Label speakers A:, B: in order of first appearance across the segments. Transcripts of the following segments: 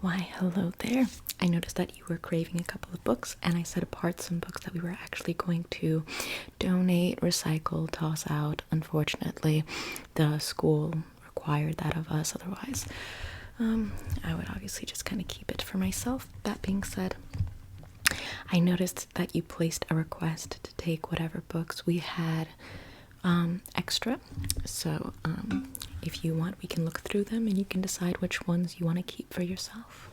A: Why, hello there. I noticed that you were craving a couple of books, and I set apart some books that we were actually going to donate, recycle, toss out. Unfortunately, the school required that of us, otherwise, I would obviously just kind of keep it for myself. That being said, I noticed that you placed a request to take whatever books we had extra. So if you want, we can look through them and you can decide which ones you want to keep for yourself.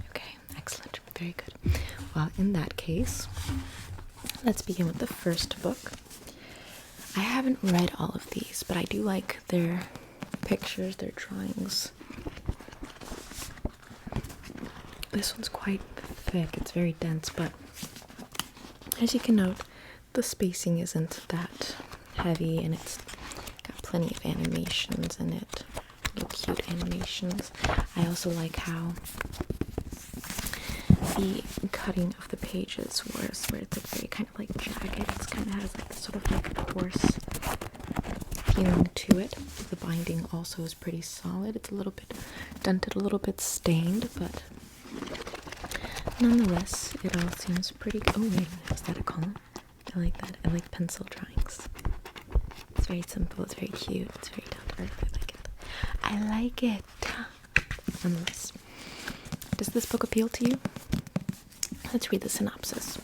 A: Okay, excellent. Very good. Well, in that case, let's begin with the first book. I haven't read all of these, but I do like their pictures, their drawings. This one's quite thick. It's very dense, but as you can note, the spacing isn't that heavy, and it's got plenty of animations in it. Little cute animations. I also like how the cutting of the pages was where it's like very kind of like jagged. It kind of has like sort of like coarse feeling to it. The binding also is pretty solid. It's a little bit dented, a little bit stained, but nonetheless, it all seems pretty. Oh wait, is that a column? I like that. I like pencil drawings. It's very simple. It's very cute. It's very down to earth. I like it. I like it. Nonetheless, does this book appeal to you? Let's read the synopsis.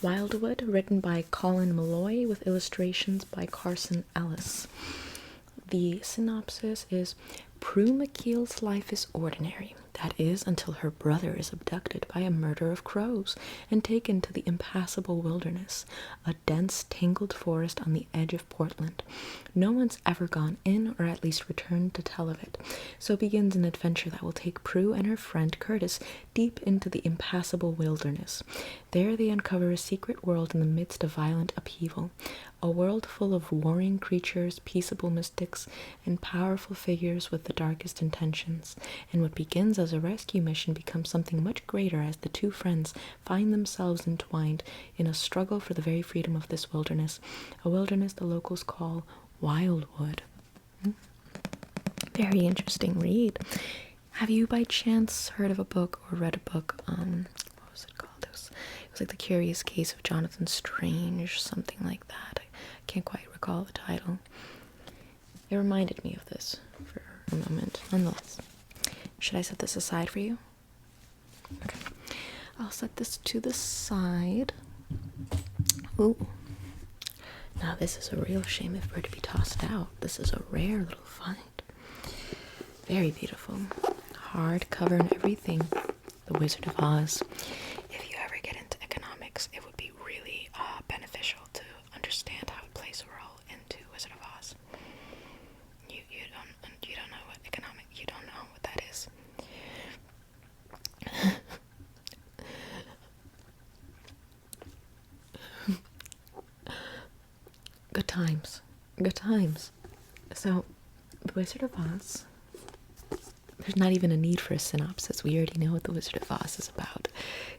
A: Wildwood, written by Colin Malloy with illustrations by Carson Ellis. The synopsis is: Prue McKeel's life is ordinary. That is, until her brother is abducted by a murder of crows and taken to the impassable wilderness, a dense, tangled forest on the edge of Portland. No one's ever gone in, or at least returned to tell of it. So begins an adventure that will take Prue and her friend Curtis deep into the impassable wilderness. There they uncover a secret world in the midst of violent upheaval. A world full of warring creatures, peaceable mystics, and powerful figures with the darkest intentions. And what begins as a rescue mission becomes something much greater as the two friends find themselves entwined in a struggle for the very freedom of this wilderness, a wilderness the locals call Wildwood. Very interesting read. Have you by chance heard of a book or read a book, what was it called? It was like The Curious Case of Jonathan Strange, something like that. I can't quite recall the title. It reminded me of this for a moment. Nonetheless, should I set this aside for you? Okay. I'll set this to the side. Ooh. Now this is a real shame if it were to be tossed out. This is a rare little find. Very beautiful. Hardcover and everything. The Wizard of Oz. If you ever get into economics, it would be really beneficial to understand how it plays a role into Wizard of Oz. You don't know what economic, you don't know what that is. Good times. Good times. So, The Wizard of Oz, there's not even a need for a synopsis. We already know what The Wizard of Oz is about.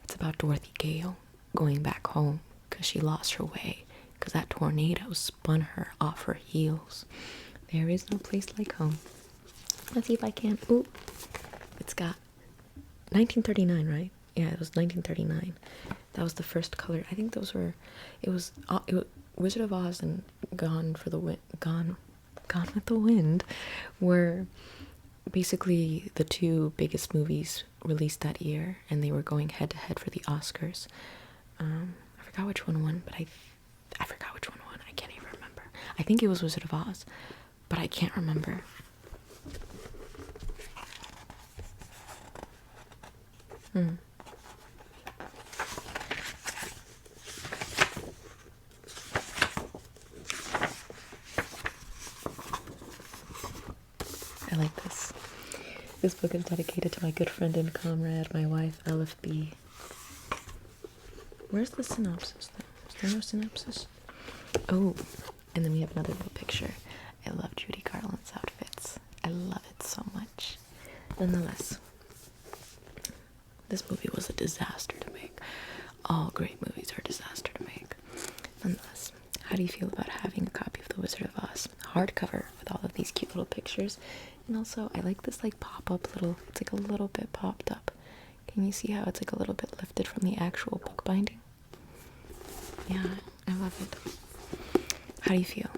A: It's about Dorothy Gale going back home because she lost her way, because that tornado spun her off her heels. There is no place like home. Let's see if I can. Ooh, it's got 1939, right? Yeah, it was 1939. That was the first color. I think those were. It was Wizard of Oz and Gone with the Wind were basically the two biggest movies released that year, and they were going head to head for the Oscars. I forgot which one won, but I forgot which one won. I can't even remember. I think it was Wizard of Oz, but I can't remember. I like this. This book is dedicated to my good friend and comrade, my wife, LFB. Where's the synopsis, though? Is there no synopsis? Oh, and then we have another little picture. I love Judy Garland's outfits. I love it so much. Nonetheless, this movie was a disaster to make. All great movies are a disaster to make. Nonetheless, how do you feel about having a copy of The Wizard of Oz? Hardcover with all of these cute little pictures And also, I like this like pop-up little, it's like a little bit popped up. Can you see how it's like a little bit lifted from the actual book binding? Yeah, I love it. How do you feel?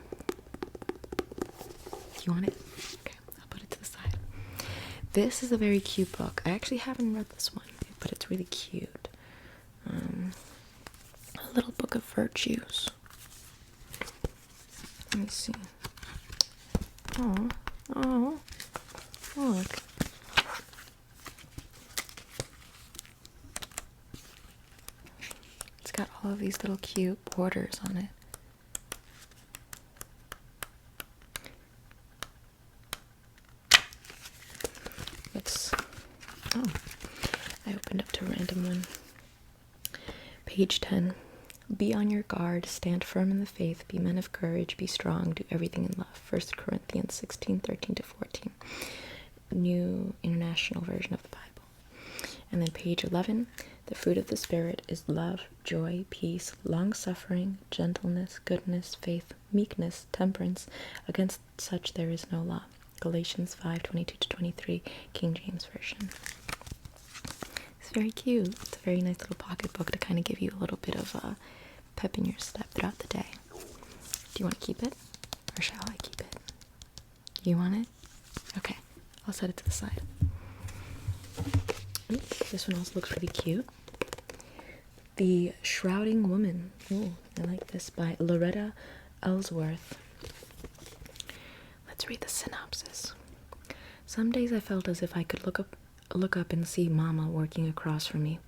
A: You want it? Okay, I'll put it to the side. This is a very cute book. I actually haven't read this one, but it's really cute. A little book of virtues. Let me see. Oh, look. It's got all of these little cute borders on it. I opened up to a random one. Page 10. Be on your guard, stand firm in the faith, be men of courage, be strong, do everything in love. 1 Corinthians 16:13-14. New International Version of the Bible. And then page 11. The fruit of the Spirit is love, joy, peace, long-suffering, gentleness, goodness, faith, meekness, temperance. Against such there is no law. Galatians 5:22-23, King James Version. It's very cute. It's a very nice little pocket book to kind of give you a little bit of pep in your step throughout the day. Do you want to keep it? Or shall I keep it? You want it? Okay, I'll set it to the side. Ooh, this one also looks really cute. The Shrouding Woman. Ooh, I like this, by Loretta Ellsworth. Let's read the synopsis. Some days I felt as if I could look up and see Mama working across from me,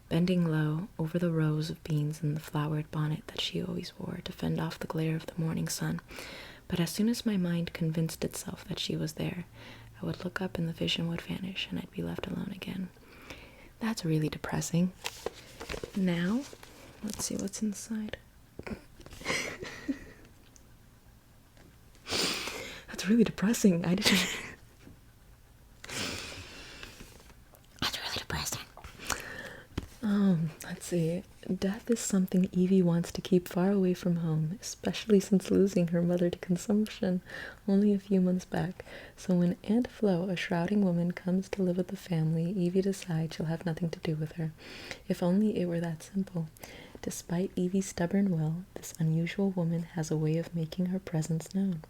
A: bending low over the rows of beans in the flowered bonnet that she always wore to fend off the glare of the morning sun. But as soon as my mind convinced itself that she was there, I would look up and the vision would vanish and I'd be left alone again. That's really depressing. Now, let's see what's inside. That's really depressing. That's really depressing. Let's see. Death is something Evie wants to keep far away from home, especially since losing her mother to consumption only a few months back. So when Aunt Flo, a shrouding woman, comes to live with the family, Evie decides she'll have nothing to do with her. If only it were that simple. Despite Evie's stubborn will, this unusual woman has a way of making her presence known.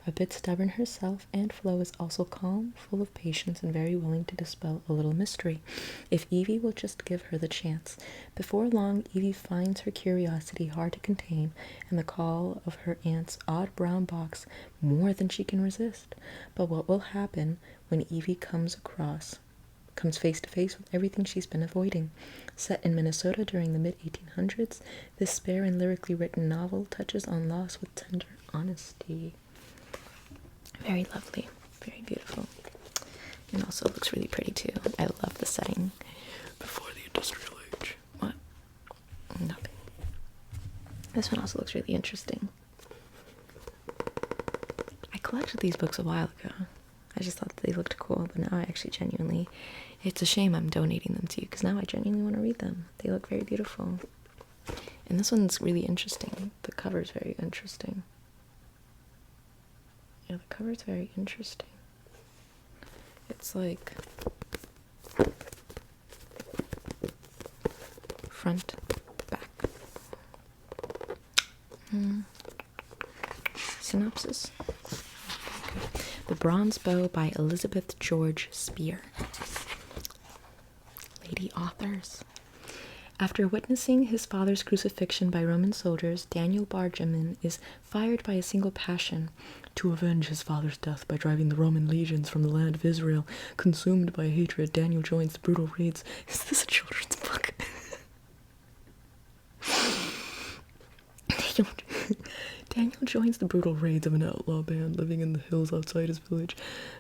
A: A bit stubborn herself, Aunt Flo is also calm, full of patience, and very willing to dispel a little mystery, if Evie will just give her the chance. Before long, Evie finds her curiosity hard to contain, and the call of her aunt's odd brown box more than she can resist. But what will happen when Evie comes face to face with everything she's been avoiding? Set in Minnesota during the mid-1800s, this spare and lyrically written novel touches on loss with tender honesty. Very lovely, very beautiful, and also looks really pretty too. I love the setting before the industrial age. What? Nothing. This one also looks really interesting. I collected these books a while ago. I just thought they looked cool, but now I actually genuinely, it's a shame I'm donating them to you, because now I genuinely want to read them. They look very beautiful. And this one's really interesting. The cover's very interesting. Yeah, the cover's very interesting. It's like front, back. Synopsis. The Bronze Bow by Elizabeth George Spear. Lady authors. After witnessing his father's crucifixion by Roman soldiers, Daniel Barjamin is fired by a single passion: to avenge his father's death by driving the Roman legions from the land of Israel. Consumed by hatred, Daniel joins the brutal raids. Is this a children's book? Daniel joins the brutal raids of an outlaw band living in the hills outside his village.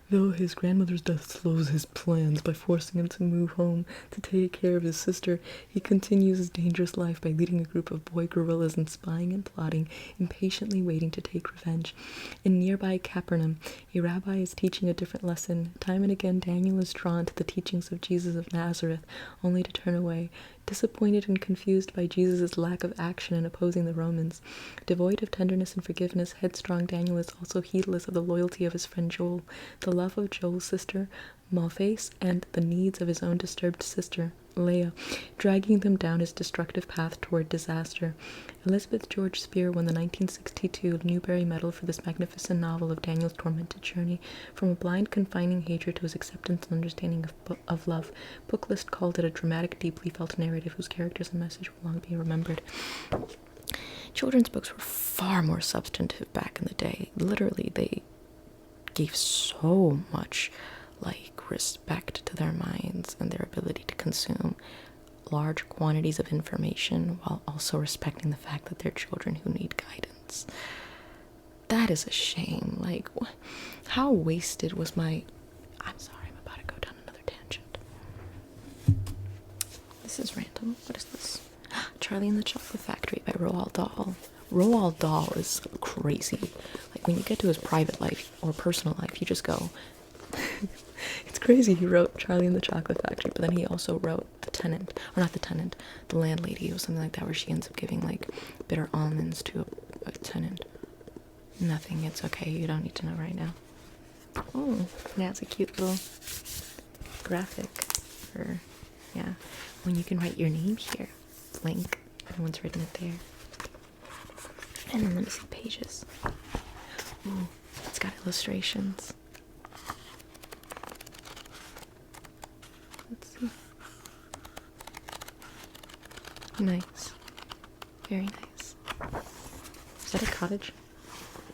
A: Though his grandmother's death slows his plans by forcing him to move home to take care of his sister, he continues his dangerous life by leading a group of boy guerrillas and spying and plotting, impatiently waiting to take revenge. In nearby Capernaum, a rabbi is teaching a different lesson. Time and again, Daniel is drawn to the teachings of Jesus of Nazareth, only to turn away, disappointed and confused by Jesus' lack of action in opposing the Romans. Devoid of tenderness tenderness and forgiveness, headstrong Daniel is also heedless of the loyalty of his friend Joel, the love of Joel's sister, Malface, and the needs of his own disturbed sister, Leia, dragging them down his destructive path toward disaster. Elizabeth George Spear won the 1962 Newbery Medal for this magnificent novel of Daniel's tormented journey, from a blind, confining hatred to his acceptance and understanding of love. Booklist called it a dramatic, deeply felt narrative whose characters and message will long be remembered. Children's books were far more substantive back in the day. Literally, they gave so much respect to their minds and their ability to consume large quantities of information while also respecting the fact that they're children who need guidance. That is a shame. How wasted was my... I'm sorry, I'm about to go down another tangent. This is random. What is this? Charlie and the Chocolate Factory by Roald Dahl. Roald Dahl is crazy. When you get to his private life or personal life, you just go... It's crazy. He wrote Charlie and the Chocolate Factory, but then he also wrote The Tenant, or not The Tenant, The Landlady, or something like that, where she ends up giving bitter almonds to a tenant. Nothing. It's okay. You don't need to know right now. Oh, yeah, it's a cute little graphic for, yeah, when you can write your name here. Blank. Everyone's written it there. And then let me see pages. Ooh, it's got illustrations. Let's see. Nice. Very nice. Is that a cottage?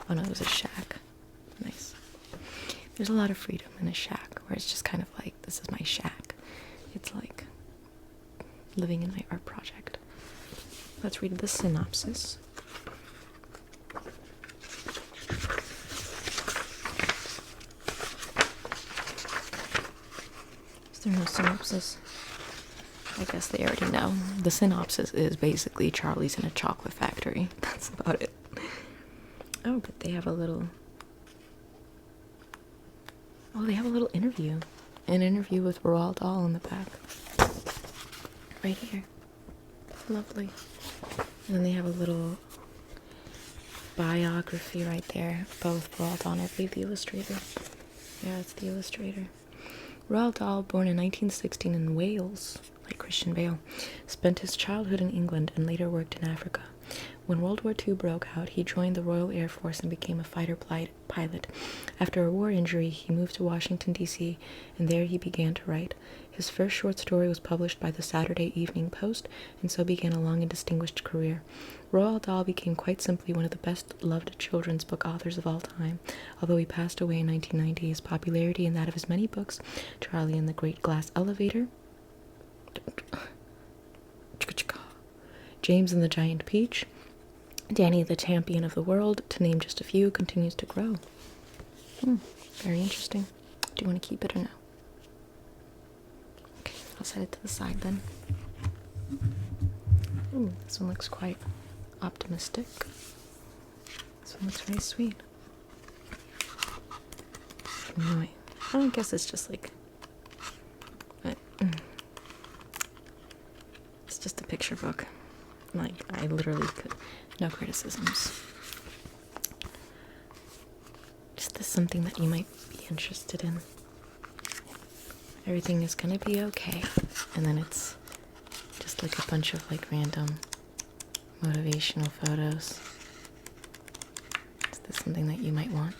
A: Oh no, it was a shack. Nice. There's a lot of freedom in a shack, where it's just kind of this is my shack. It's living in my art project. Let's read the synopsis. Is there no synopsis? I guess they already know. The synopsis is basically Charlie's in a chocolate factory. That's about it. Oh, but they have a little... Oh, they have a little interview. An interview with Roald Dahl in the back. Right here. Lovely. And then they have a little biography right there. Both Roald Dahl and I believe the illustrator. Yeah, it's the illustrator. Roald Dahl, born in 1916 in Wales, like Christian Bale, spent his childhood in England and later worked in Africa. When World War II broke out, he joined the Royal Air Force and became a fighter pilot. After a war injury, he moved to Washington, D.C., and there he began to write. His first short story was published by the Saturday Evening Post, and so began a long and distinguished career. Roald Dahl became quite simply one of the best-loved children's book authors of all time. Although he passed away in 1990, his popularity and that of his many books, Charlie and the Great Glass Elevator, James and the Giant Peach, Danny the Champion of the World, to name just a few, continues to grow. Very interesting. Do you want to keep it or no? Okay, I'll set it to the side then. Ooh, this one looks quite optimistic. This one looks very sweet. Anyway, I guess it's just it's just a picture book. I literally could, no criticisms. Just this something that you might be interested in. Everything is gonna be okay. And then it's just a bunch of random motivational photos. Is this something that you might want?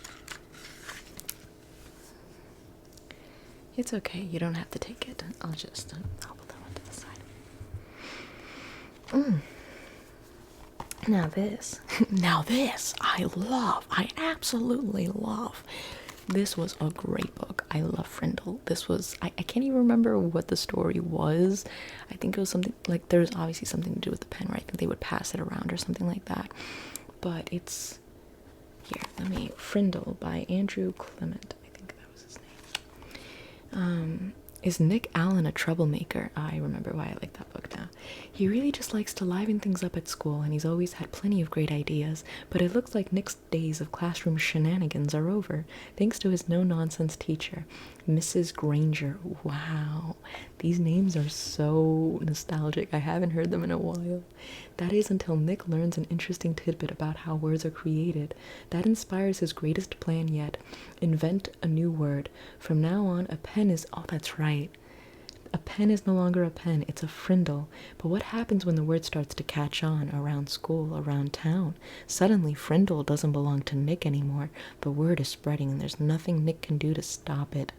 A: It's okay, you don't have to take it. I'll put that one to the side. Now this, I absolutely love. This was a great book. I love Frindle. This was, I can't even remember what the story was. I think it was something, there's obviously something to do with the pen, right? I think they would pass it around or something like that. But it's, here, Frindle by Andrew Clement. I think that was his name. Is Nick Allen a troublemaker? I remember why I like that book now. He really just likes to liven things up at school, and he's always had plenty of great ideas, but it looks like Nick's days of classroom shenanigans are over, thanks to his no-nonsense teacher, Mrs. Granger. Wow, These names are so nostalgic. I haven't heard them in a while. That is until Nick learns an interesting tidbit about how words are created. That inspires his greatest plan yet. Invent a new word. From now on, a pen is... Oh, that's right. A pen is no longer a pen, it's a frindle. But what happens when the word starts to catch on around school, around town? Suddenly, frindle doesn't belong to Nick anymore. The word is spreading and there's nothing Nick can do to stop it.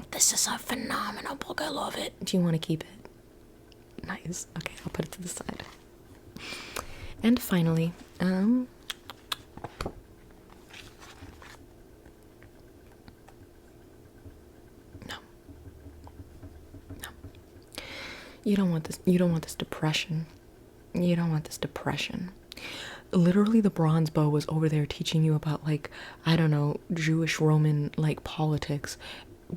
A: This is a phenomenal book. I love it. Do you want to keep it? Nice. Okay, I'll put it to the side. And finally, no. You don't want this. You don't want this depression. You don't want this depression. Literally, the bronze bow was over there teaching you about, like, I don't know, Jewish Roman, like, politics.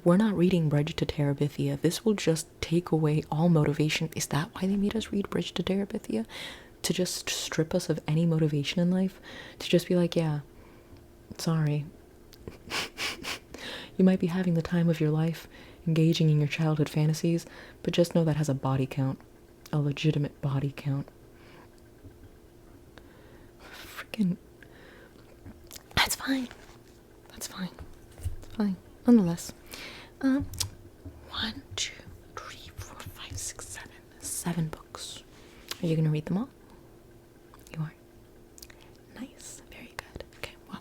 A: We're not reading Bridge to Terabithia. This will just take away all motivation. Is that why they made us read Bridge to Terabithia? To just strip us of any motivation in life? To just be like, yeah, sorry. You might be having the time of your life, engaging in your childhood fantasies, but just know that has a body count. A legitimate body count. Freaking... That's fine. That's fine. It's fine. Nonetheless. 1, 2, 3, 4, 5, 6, 7. 7 books. Are you going to read them all? You are? Nice. Very good. Okay, well,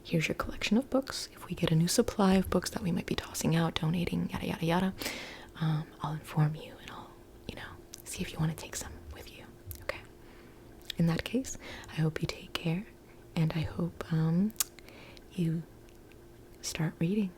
A: here's your collection of books. If we get a new supply of books that we might be tossing out, donating, yada, yada, yada, I'll inform you and I'll, see if you want to take some with you. Okay? In that case, I hope you take care and I hope you start reading.